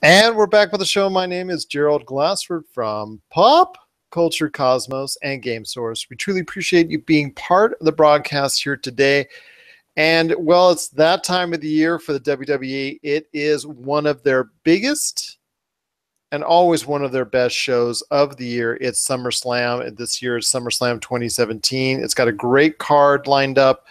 And we're back with the show. My name is Gerald Glassford from Pop Culture Cosmos and Game Source. We truly appreciate you being part of the broadcast here today. And, well, it's that time of the year for the WWE. It is one of their biggest and always one of their best shows of the year. It's SummerSlam. This year is SummerSlam 2017. It's got a great card lined up.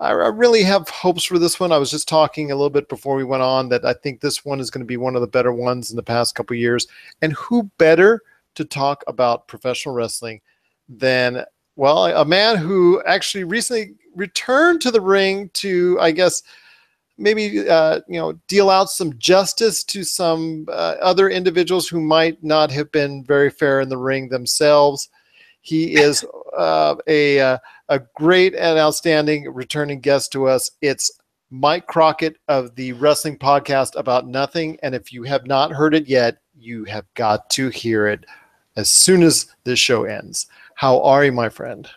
I really have hopes for this one. I was just talking a little bit before we went on that I think this one is going to be one of the better ones in the past couple of years. And who better to talk about professional wrestling than, well, a man who actually recently returned to the ring to, I guess, maybe deal out some justice to some other individuals who might not have been very fair in the ring themselves. He is a great and outstanding returning guest to us. It's Mike Crockett of the Wrestling Podcast About Nothing. And if you have not heard it yet, you have got to hear it as soon as this show ends. How are you, my friend?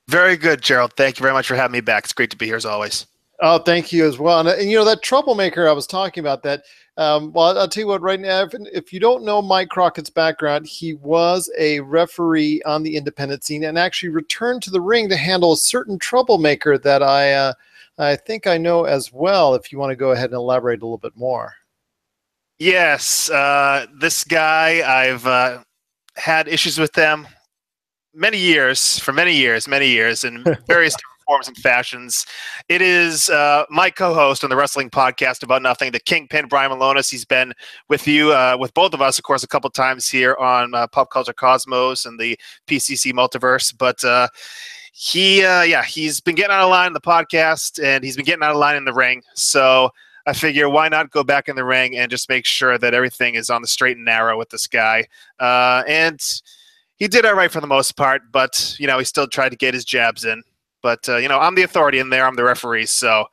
Very good, Gerald. Thank you very much for having me back. It's great to be here as always. Oh, thank you as well. And you know, that troublemaker I was talking about, that well, I'll tell you what, right now, if you don't know Mike Crockett's background, he was a referee on the independent scene and actually returned to the ring to handle a certain troublemaker that I think I know as well, if you want to go ahead and elaborate a little bit more. Yes, this guy, I've had issues with them for many years, in various different forms and fashions. It is my co-host on the Wrestling Podcast About Nothing, the Kingpin, Brian Malonis. He's been with you, with both of us, of course, a couple times here on Pop Culture Cosmos and the PCC Multiverse. But he's been getting out of line in the podcast, and he's been getting out of line in the ring. So I figure, why not go back in the ring and just make sure that everything is on the straight and narrow with this guy. And he did all right for the most part, but, he still tried to get his jabs in. But, I'm the authority in there. I'm the referee. So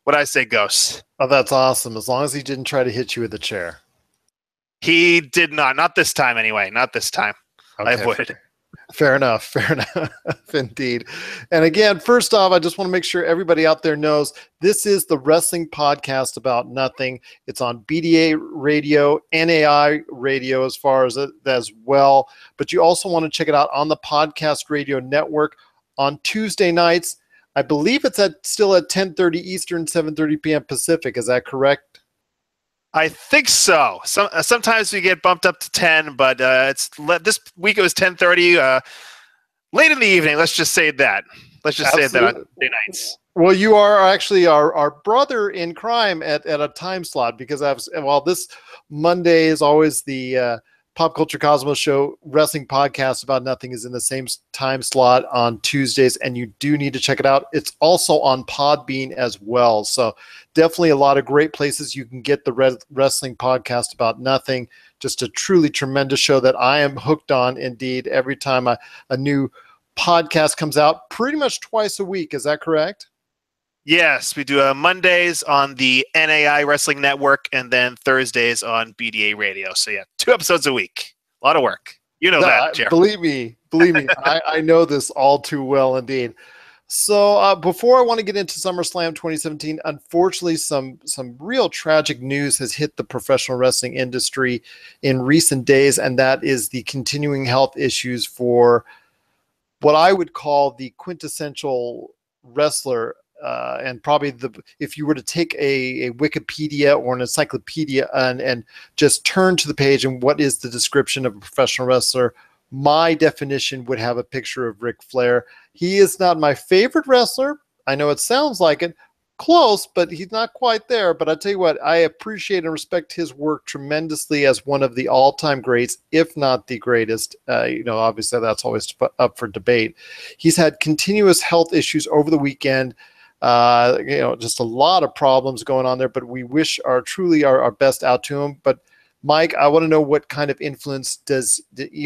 what I say goes. Oh, that's awesome. As long as he didn't try to hit you with a chair. He did not. Not this time, anyway. Not this time. Okay, I avoided it. Fair enough. Indeed. And again, first off, I just want to make sure everybody out there knows this is the Wrestling Podcast About Nothing. It's on BDA Radio, NAI Radio as well. But you also want to check it out on the Podcast Radio Network on Tuesday nights. I believe it's still at 10:30 Eastern, 7:30 p.m. Pacific. Is that correct? I think so. Sometimes we get bumped up to 10, but this week it was 10:30, late in the evening. Let's just say that. Say that on Tuesday nights. Well, you are actually our brother in crime at a time slot, because this Monday is always the Pop Culture Cosmos Show Wrestling Podcast About Nothing is in the same time slot on Tuesdays, and you do need to check it out. It's also on Podbean as well. So definitely a lot of great places you can get the Wrestling Podcast About Nothing. Just a truly tremendous show that I am hooked on, indeed, every time a new podcast comes out, pretty much twice a week. Is that correct? Yes, we do Mondays on the NAI Wrestling Network and then Thursdays on BDA Radio. So, 2 episodes a week. A lot of work. You know that, Jeff. Believe me, I know this all too well indeed. So before I want to get into SummerSlam 2017, unfortunately, some real tragic news has hit the professional wrestling industry in recent days, and that is the continuing health issues for what I would call the quintessential wrestler. And probably if you were to take a Wikipedia or an encyclopedia and just turn to the page and what is the description of a professional wrestler, my definition would have a picture of Ric Flair. He is not my favorite wrestler. I know it sounds like it. Close, but he's not quite there. But I tell you what, I appreciate and respect his work tremendously as one of the all-time greats, if not the greatest. Obviously that's always up for debate. He's had continuous health issues over the weekend. Just a lot of problems going on there, but we wish our best out to him. But Mike, I want to know what kind of influence does,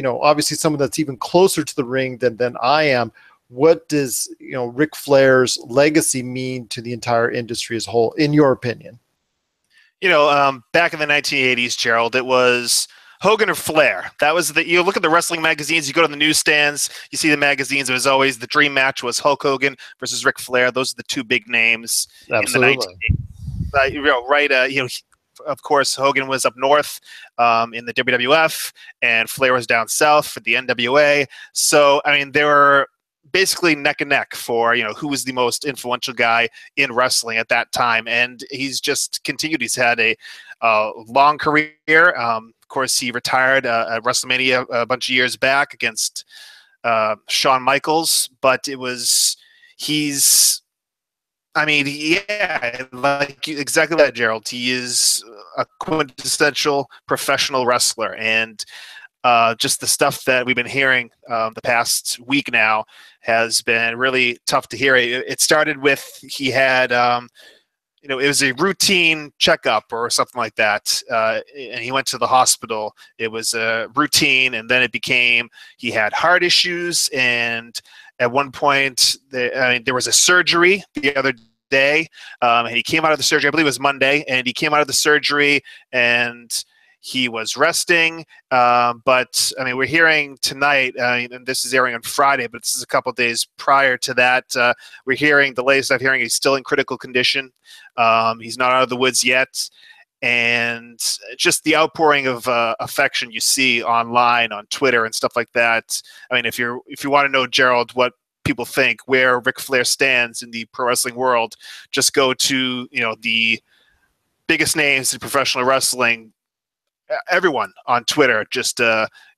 obviously someone that's even closer to the ring than I am. What does, Ric Flair's legacy mean to the entire industry as a whole, in your opinion? Back in the 1980s, Gerald, it was Hogan or Flair. That was you look at the wrestling magazines, you go to the newsstands, you see the magazines. It was always the dream match was Hulk Hogan versus Ric Flair. Those are the two big names. Absolutely. In the 1980s. of course, Hogan was up north in the WWF, and Flair was down south for the NWA. So, I mean, they were basically neck and neck for, who was the most influential guy in wrestling at that time. And he's just continued. He's had a long career. Of course, he retired at WrestleMania a bunch of years back against Shawn Michaels, but like exactly that, Gerald. He is a quintessential professional wrestler, and just the stuff that we've been hearing the past week now has been really tough to hear. It started with he had, it was a routine checkup or something like that, and he went to the hospital. It was a routine, and then it became he had heart issues, and at one point, there was a surgery the other day, and he came out of the surgery, I believe it was Monday, and he came out of the surgery, and he was resting. But, I mean, we're hearing tonight, and this is airing on Friday, but this is a couple of days prior to that, we're hearing, the latest I'm hearing, he's still in critical condition. He's not out of the woods yet. And just the outpouring of affection you see online on Twitter and stuff like that. I mean, if you want to know, Gerald, what people think where Ric Flair stands in the pro wrestling world, just go to the biggest names in professional wrestling. Everyone on Twitter just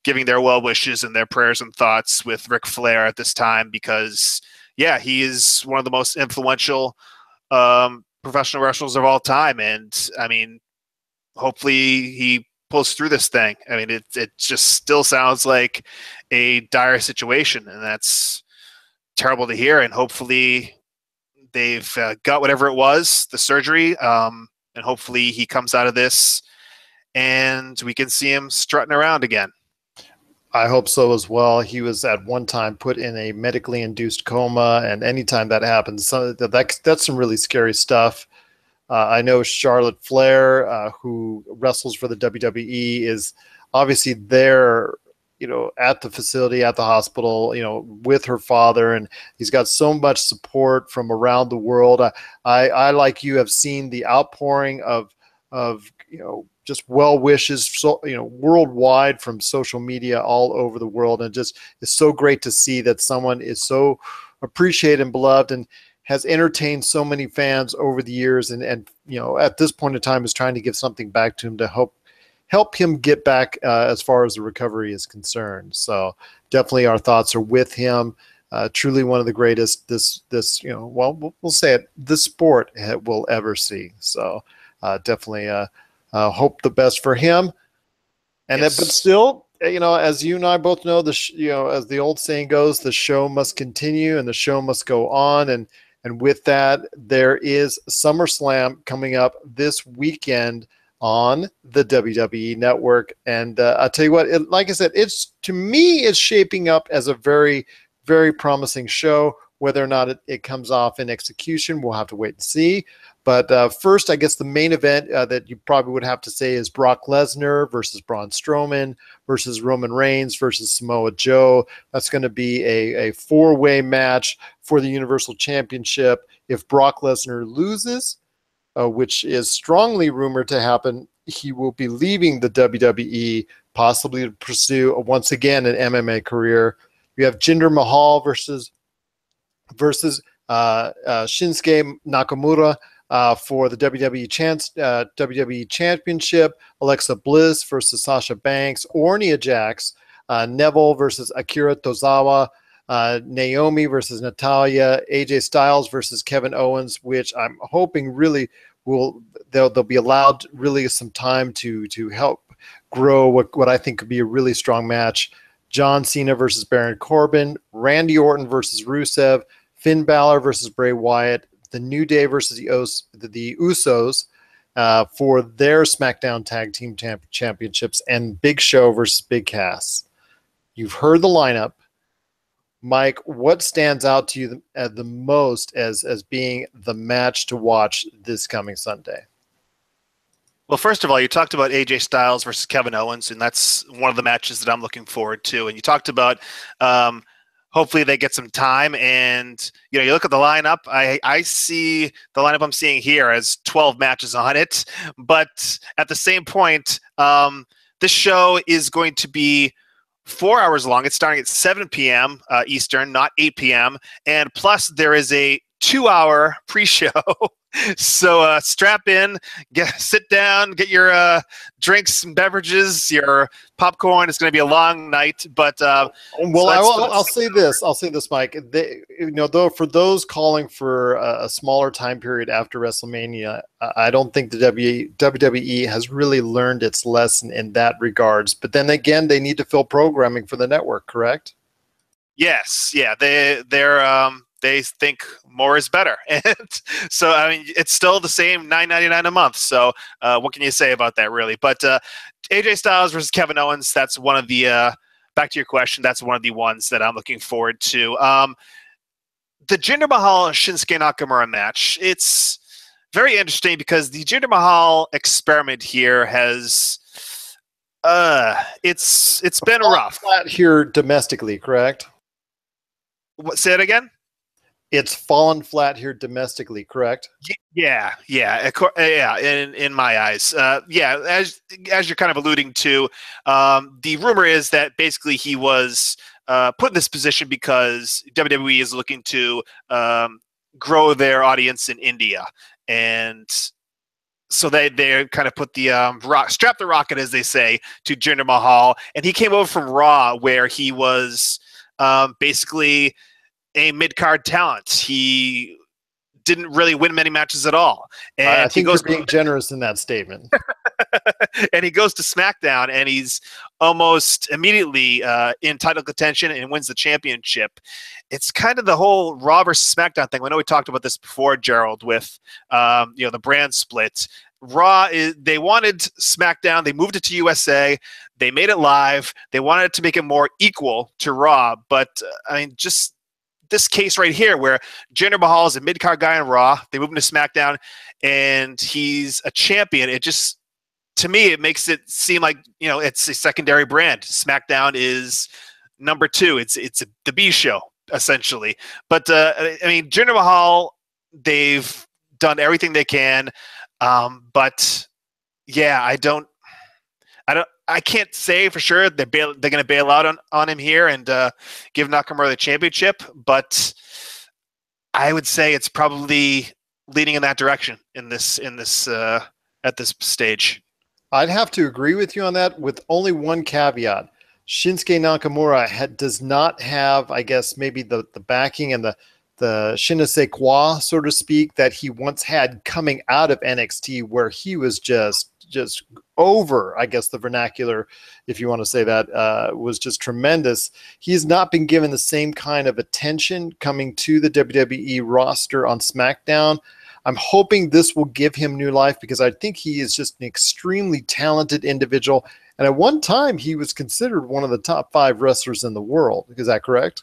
giving their well wishes and their prayers and thoughts with Ric Flair at this time, because he is one of the most influential professional wrestlers of all time. And I mean, hopefully he pulls through this thing. I mean, it just still sounds like a dire situation, and that's terrible to hear. And hopefully they've got whatever it was, the surgery, and hopefully he comes out of this and we can see him strutting around again. I hope so as well. He was at one time put in a medically induced coma, and anytime that happens, that's some really scary stuff. I know Charlotte Flair, who wrestles for the WWE, is obviously there, at the facility, at the hospital, with her father, and he's got so much support from around the world. I like you, have seen the outpouring of just well wishes, worldwide from social media all over the world, and just it's so great to see that someone is so appreciated and beloved, and has entertained so many fans over the years, and at this point in time is trying to give something back to him to help him get back as far as the recovery is concerned. So definitely our thoughts are with him. Truly one of the greatest we'll say it, this sport will ever see. So definitely hope the best for him. And yes. But still, as you and I both know, as the old saying goes, the show must continue and the show must go on. And with that, there is SummerSlam coming up this weekend on the WWE Network. And I'll tell you what, like I said, to me, it's shaping up as a very, very promising show. Whether or not it comes off in execution, we'll have to wait and see. But first, I guess the main event that you probably would have to say is Brock Lesnar versus Braun Strowman versus Roman Reigns versus Samoa Joe. That's going to be a four-way match for the Universal Championship. If Brock Lesnar loses, which is strongly rumored to happen, he will be leaving the WWE, possibly to pursue, once again, an MMA career. You have Jinder Mahal versus Shinsuke Nakamura for the WWE Championship. Alexa Bliss versus Sasha Banks or Nia Jax. Neville versus Akira Tozawa. Naomi versus Natalia. AJ Styles versus Kevin Owens, which I'm hoping really they'll be allowed really some time to help grow what I think could be a really strong match. John Cena versus Baron Corbin. Randy Orton versus Rusev. Finn Balor versus Bray Wyatt, the New Day versus the Usos for their SmackDown Tag Team Championships, and Big Show versus Big Cass. You've heard the lineup. Mike, what stands out to you the most as being the match to watch this coming Sunday? Well, first of all, you talked about AJ Styles versus Kevin Owens, and that's one of the matches that I'm looking forward to. And you talked about hopefully they get some time. And, you know, you look at the lineup, I see the lineup I'm seeing here as 12 matches on it. But at the same point, this show is going to be 4 hours long. It's starting at 7 p.m. Eastern, not 8 p.m. And plus there is a 2-hour pre-show. So strap in, sit down, get your drinks and beverages, your popcorn. It's going to be a long night, but well, I'll say this. I'll say this, Mike. Though for those calling for a smaller time period after WrestleMania, I don't think the WWE has really learned its lesson in that regards. But then again, they need to fill programming for the network, correct? Yes, yeah, they think more is better. And so, I mean, it's still the same $9.99 a month. So what can you say about that, really? But AJ Styles versus Kevin Owens, that's one of the, back to your question, that's one of the ones that I'm looking forward to. The Jinder Mahal-Shinsuke Nakamura match, it's very interesting because the Jinder Mahal experiment here has, it's been rough. Flat here domestically, correct? Say it again? It's fallen flat here domestically, correct? Yeah. In my eyes, as you're kind of alluding to, the rumor is that basically he was put in this position because WWE is looking to grow their audience in India, and so they kind of put the strap the rocket, as they say, to Jinder Mahal, and he came over from Raw, where he was basically a mid-card talent. He didn't really win many matches at all. And I think you're being generous in that statement. And he goes to SmackDown, and he's almost immediately in title contention and wins the championship. It's kind of the whole Raw versus SmackDown thing. I know we talked about this before, Gerald, with the brand split. Raw, they wanted SmackDown. They moved it to USA. They made it live. They wanted to make it more equal to Raw. But, I mean, just this case right here where Jinder Mahal is a mid-card guy on Raw. They move him to SmackDown, and he's a champion. It just, to me, it makes it seem like, it's a secondary brand. SmackDown is number 2. It's the B show, essentially. But, I mean, Jinder Mahal, they've done everything they can. But, yeah, I can't say for sure they're going to bail out on him here and give Nakamura the championship, but I would say it's probably leading in that direction at this stage. I'd have to agree with you on that, with only one caveat. Shinsuke Nakamura does not have, I guess, maybe the backing and the je ne sais quoi, so to speak, that he once had coming out of NXT, where he was just over, I guess the vernacular, if you want to say that, was just tremendous. He's not been given the same kind of attention coming to the WWE roster on SmackDown. I'm hoping this will give him new life, because I think he is just an extremely talented individual. And at one time, he was considered one of the top 5 wrestlers in the world. Is that correct?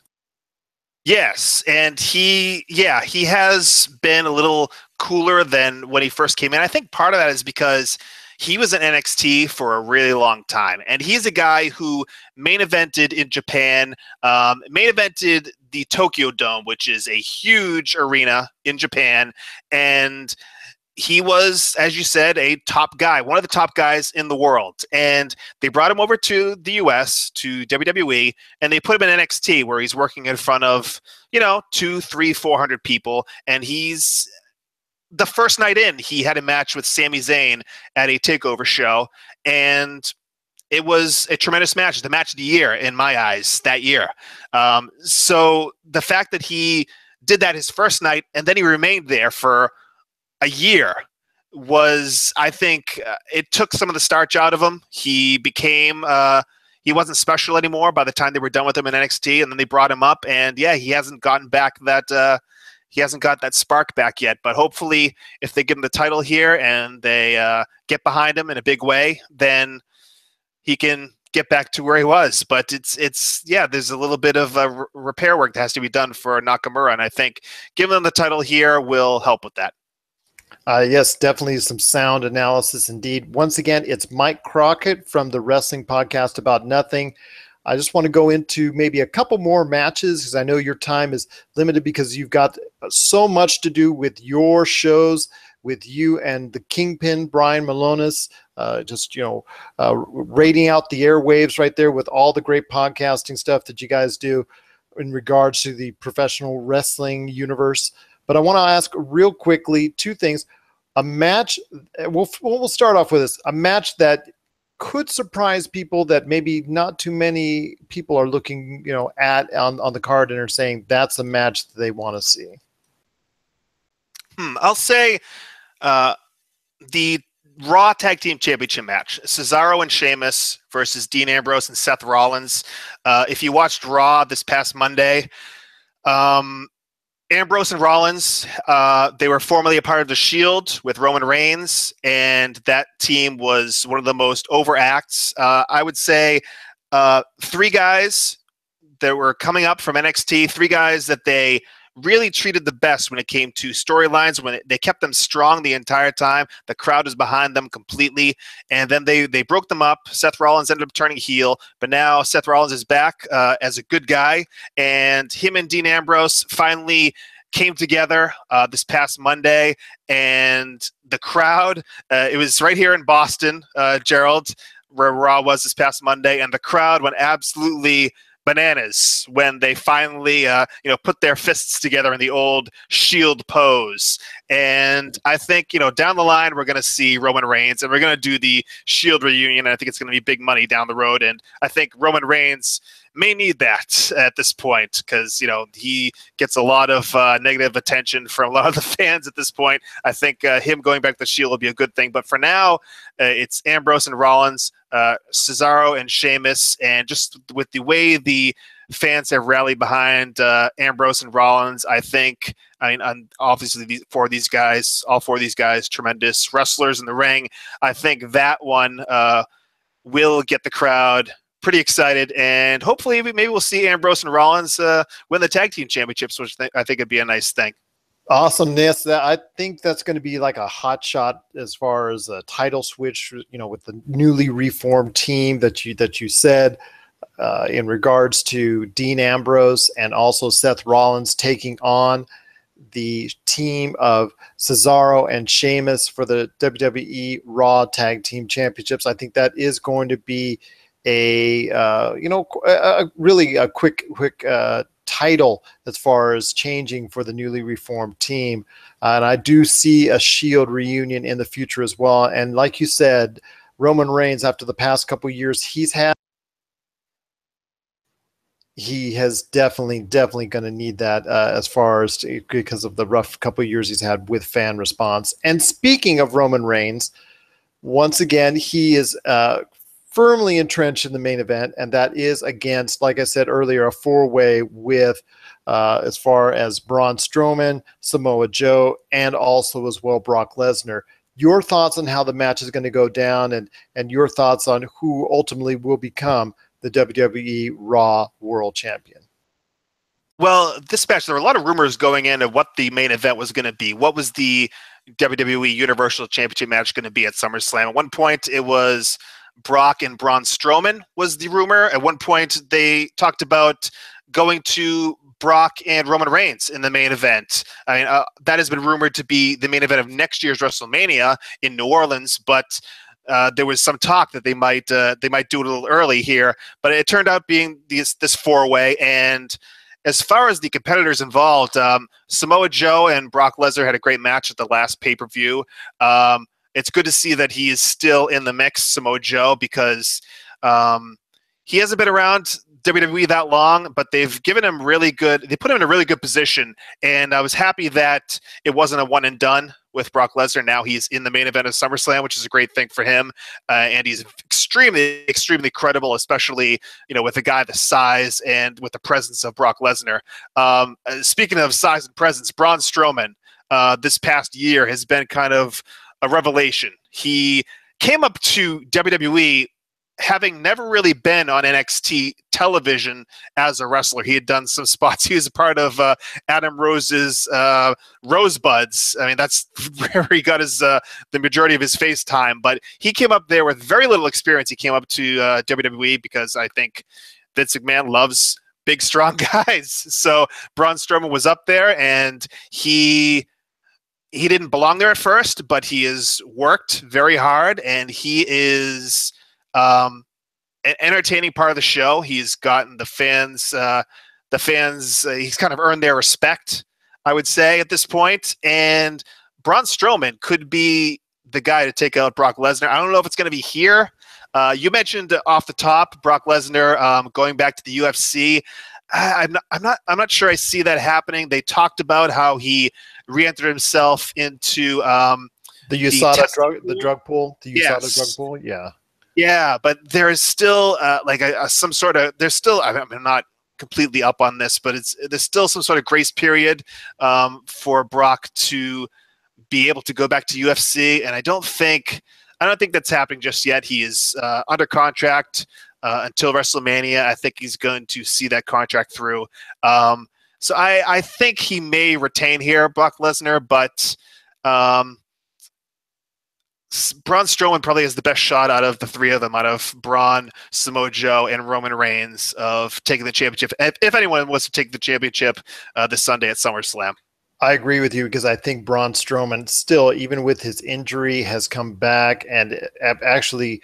Yes, and he has been a little cooler than when he first came in. I think part of that is because he was in NXT for a really long time, and he's a guy who main evented in Japan, main evented the Tokyo Dome, which is a huge arena in Japan, and he was, as you said, a top guy, one of the top guys in the world. And they brought him over to the US, to WWE, and they put him in NXT, where he's working in front of, 200, 300, 400 people. And the first night in, he had a match with Sami Zayn at a TakeOver show. And it was a tremendous match. It's the match of the year, in my eyes, that year. So the fact that he did that his first night, and then he remained there for a year, was, I think, it took some of the starch out of him. He became, he wasn't special anymore by the time they were done with him in NXT, and then they brought him up, and yeah, he hasn't gotten back that, he hasn't got that spark back yet. But hopefully, if they give him the title here and they get behind him in a big way, then he can get back to where he was. But it's there's a little bit of repair work that has to be done for Nakamura, and I think giving him the title here will help with that. Yes, definitely some sound analysis indeed. Once again, it's Mike Crockett from the Wrestling Podcast About Nothing. I just want to go into maybe a couple more matches because I know your time is limited because you've got so much to do with your shows, with you and the Kingpin, Brian Malonis, rating out the airwaves right there with all the great podcasting stuff that you guys do in regards to the professional wrestling universe. But I want to ask real quickly two things. A match, we'll start off with this, a match that could surprise people that maybe not too many people are looking, at on the card and are saying that's a match that they want to see. I'll say the Raw Tag Team Championship match, Cesaro and Sheamus versus Dean Ambrose and Seth Rollins. If you watched Raw this past Monday, Ambrose and Rollins, they were formerly a part of The Shield with Roman Reigns, and that team was one of the most over acts. I would say 3 guys that were coming up from NXT, 3 guys that they really treated the best when it came to storylines, when they kept them strong the entire time. The crowd was behind them completely, and then they broke them up. Seth Rollins ended up turning heel, but now Seth Rollins is back as a good guy, and him and Dean Ambrose finally came together this past Monday, and the crowd, it was right here in Boston, Gerald, where Raw was this past Monday, and the crowd went absolutely bananas when they finally put their fists together in the old Shield pose. And I think down the line we're going to see Roman Reigns, and we're going to do the Shield reunion, and I think it's going to be big money down the road, and I think Roman Reigns may need that at this point because he gets a lot of negative attention from a lot of the fans at this point. I think him going back to the Shield will be a good thing, but for now it's Ambrose and Rollins, Cesaro and Sheamus, and just with the way the fans have rallied behind Ambrose and Rollins, I think, obviously all 4 of these guys, tremendous wrestlers in the ring. I think that one will get the crowd pretty excited, and hopefully maybe we'll see Ambrose and Rollins win the tag team championships, which I think would be a nice thing. Awesomeness. I think that's going to be like a hot shot as far as a title switch, with the newly reformed team that you said in regards to Dean Ambrose and also Seth Rollins taking on the team of Cesaro and Sheamus for the WWE Raw Tag Team Championships. I think that is going to be a really quick title as far as changing for the newly reformed team. And I do see a Shield reunion in the future as well. And like you said, Roman Reigns, after the past couple of years he has definitely going to need that as far as because of the rough couple of years he's had with fan response. And speaking of Roman Reigns, once again, he is firmly entrenched in the main event, and that is against, like I said earlier, a 4-way with as far as Braun Strowman, Samoa Joe, and also as well Brock Lesnar. Your thoughts on how the match is going to go down, and your thoughts on who ultimately will become the WWE Raw World Champion. Well, this match, there were a lot of rumors going in of what the main event was going to be. What was the WWE Universal Championship match going to be at SummerSlam? At one point, it was Brock and Braun Strowman was the rumor. At one point, they talked about going to Brock and Roman Reigns in the main event. That has been rumored to be the main event of next year's WrestleMania in New Orleans, but there was some talk that they might do it a little early here. But it turned out being this 4-way. And as far as the competitors involved, Samoa Joe and Brock Lesnar had a great match at the last pay-per-view. It's good to see that he is still in the mix, Samoa Joe, because he hasn't been around WWE that long, but they've given him they put him in a really good position, and I was happy that it wasn't a one and done with Brock Lesnar. Now he's in the main event of SummerSlam, which is a great thing for him, and he's extremely credible, especially with a guy the size and with the presence of Brock Lesnar. Speaking of size and presence, Braun Strowman this past year has been kind of a revelation. He came up to WWE having never really been on NXT television as a wrestler. He had done some spots. He was a part of Adam Rose's Rosebuds. That's where he got his the majority of his face time. But he came up there with very little experience. He came up to WWE because I think Vince McMahon loves big, strong guys. So Braun Strowman was up there, and he didn't belong there at first, but he has worked very hard, and he is an entertaining part of the show. He's gotten the fans. He's kind of earned their respect, I would say, at this point. And Braun Strowman could be the guy to take out Brock Lesnar. I don't know if it's going to be here. You mentioned off the top Brock Lesnar going back to the UFC. I'm not sure I see that happening. They talked about how he re-entered himself into the USADA drug pool. The USADA drug pool. Yeah, but there is still some sort of. There's still. I'm not completely up on this, but there's still some sort of grace period for Brock to be able to go back to UFC, and I don't think that's happening just yet. He is under contract until WrestleMania. I think he's going to see that contract through. So I think he may retain here, Brock Lesnar, but Braun Strowman probably has the best shot out of the three of them, out of Braun, Samoa Joe, and Roman Reigns, of taking the championship. If anyone was to take the championship this Sunday at SummerSlam. I agree with you, because I think Braun Strowman still, even with his injury, has come back and actually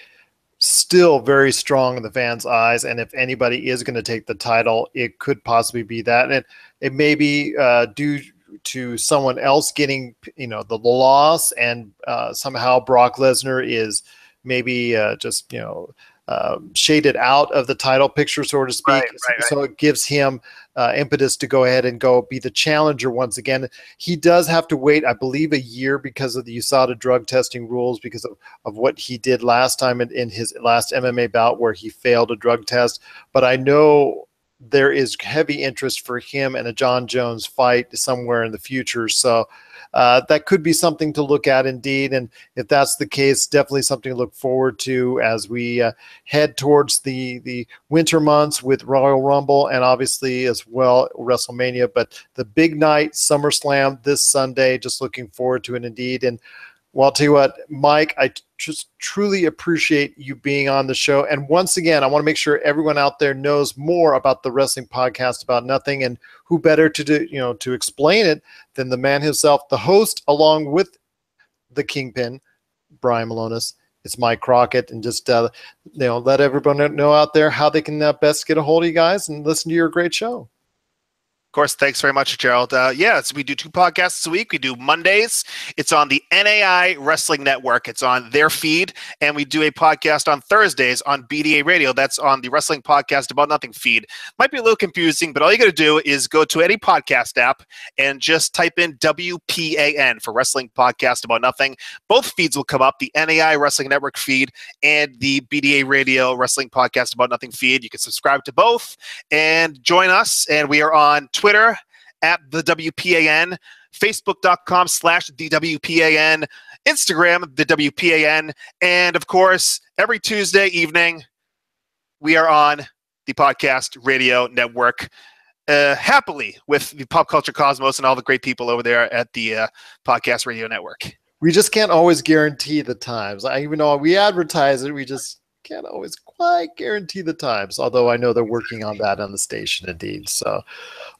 still very strong in the fans' eyes. And if anybody is going to take the title, it could possibly be that. And it may be due to someone else getting, the loss, and somehow Brock Lesnar is maybe just, shaded out of the title picture, so to speak. Right. So it gives him impetus to go ahead and go be the challenger once again. He does have to wait, I believe, a year because of the USADA drug testing rules, because of what he did last time in his last MMA bout where he failed a drug test. But I know there is heavy interest for him and a John Jones fight somewhere in the future. So that could be something to look at indeed. And if that's the case, definitely something to look forward to as we head towards the winter months with Royal Rumble, and obviously as well WrestleMania. But the big night, SummerSlam this Sunday, just looking forward to it indeed. And well, I'll tell you what, Mike, I just truly appreciate you being on the show. And once again, I want to make sure everyone out there knows more about the Wrestling Podcast About Nothing, and who better to do, to explain it than the man himself, the host, along with the Kingpin, Brian Malonis. It's Mike Crockett, and just let everyone know out there how they can best get a hold of you guys and listen to your great show. Of course, thanks very much, Gerald. So we do 2 podcasts a week. We do Mondays. It's on the NAI Wrestling Network. It's on their feed. And we do a podcast on Thursdays on BDA Radio. That's on the Wrestling Podcast About Nothing feed. Might be a little confusing, but all you got to do is go to any podcast app and just type in WPAN for Wrestling Podcast About Nothing. Both feeds will come up, the NAI Wrestling Network feed and the BDA Radio Wrestling Podcast About Nothing feed. You can subscribe to both and join us. And we are on Twitter at the WPAN, Facebook.com/the WPAN, Instagram, the WPAN, and of course, every Tuesday evening, we are on the Podcast Radio Network, happily with the Pop Culture Cosmos and all the great people over there at the Podcast Radio Network. We just can't always guarantee the times. Even though we advertise it, we just can't always quite guarantee the times, although I know they're working on that on the station indeed. So,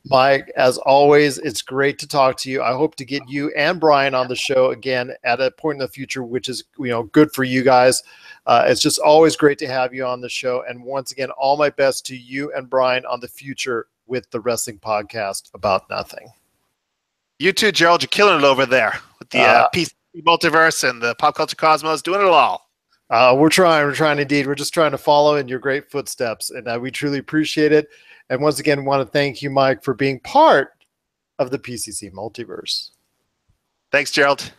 Mike, as always, it's great to talk to you. I hope to get you and Brian on the show again at a point in the future, which is good for you guys. It's just always great to have you on the show. And once again, all my best to you and Brian on the future with the Wrestling Podcast About Nothing. You too, Gerald. You're killing it over there with the PC Multiverse and the Pop Culture Cosmos, doing it all. We're trying indeed. We're just trying to follow in your great footsteps, and we truly appreciate it. And once again, want to thank you, Mike, for being part of the PCC Multiverse. Thanks, Gerald.